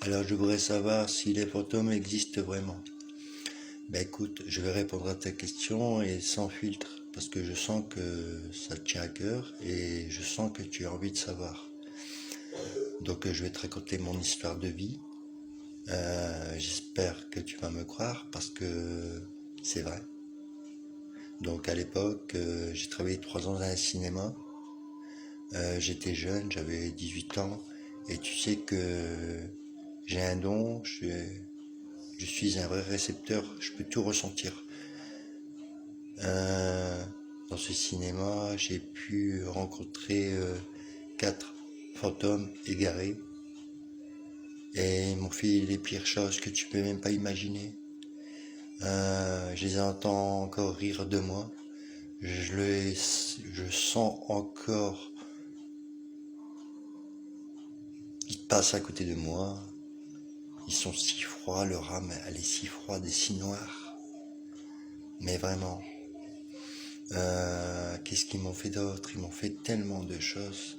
Alors je voudrais savoir si les fantômes existent vraiment. Ben écoute, je vais répondre à ta question et sans filtre, parce que je sens que ça te tient à cœur et je sens que tu as envie de savoir. Donc je vais te raconter mon histoire de vie. J'espère que tu vas me croire parce que c'est vrai. Donc à l'époque, j'ai travaillé 3 ans dans un cinéma. J'étais jeune, j'avais 18 ans et tu sais que j'ai un don, je suis un vrai récepteur, je peux tout ressentir. Euh, Dans ce cinéma, j'ai pu rencontrer 4 fantômes égarés et ils m'ont fait les pires choses que tu peux même pas imaginer. Je les entends encore rire de moi. Je sens encore qu'ils passent à côté de moi. Ils sont si froids, leur âme elle est si froide et si noire. Mais vraiment. Qu'est-ce qu'ils m'ont fait d'autre? Ils m'ont fait tellement de choses.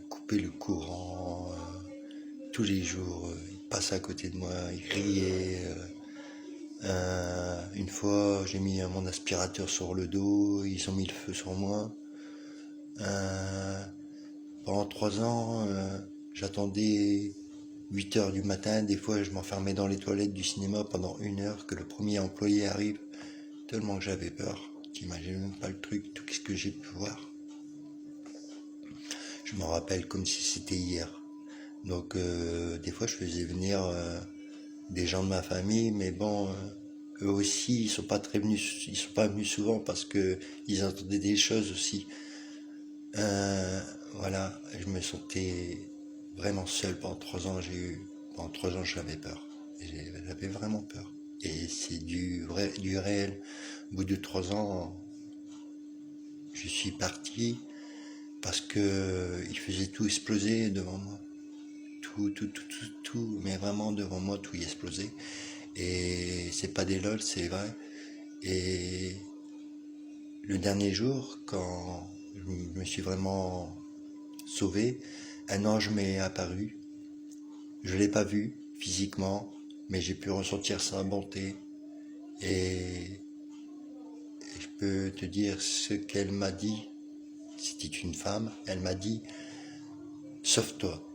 Couper le courant, tous les jours, ils passaient à côté de moi, ils riaient. Une fois, j'ai mis mon aspirateur sur le dos, ils ont mis le feu sur moi. Euh, Pendant 3 ans, j'attendais 8 heures du matin. Des fois, je m'enfermais dans les toilettes du cinéma pendant 1 heure que le premier employé arrive, tellement que j'avais peur. T'imagines même pas le truc, tout ce que j'ai pu voir. Je m'en rappelle comme si c'était hier. Donc, des fois, je faisais venir des gens de ma famille, mais bon, eux aussi, ils sont pas venus souvent parce que ils entendaient des choses aussi. Voilà, je me sentais vraiment seul pendant 3 ans. Pendant 3 ans, j'avais peur. J'avais vraiment peur. Et c'est du vrai, du réel. Au bout de 3 ans, je suis parti parce que il faisait tout exploser devant moi. Tout, mais vraiment devant moi, tout y explosait. Et c'est pas des lol, c'est vrai. Et le dernier jour, quand je me suis vraiment sauvé, un ange m'est apparu. Je l'ai pas vu physiquement, mais j'ai pu ressentir sa bonté. Et je peux te dire ce qu'elle m'a dit. C'était une femme. Elle m'a dit, sauve-toi.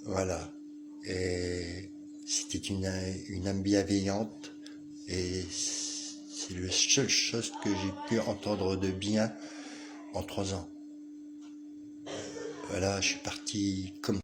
Voilà. Et c'était une âme bienveillante. Et c'est la seule chose que j'ai pu entendre de bien en 3 ans. Voilà, je suis parti comme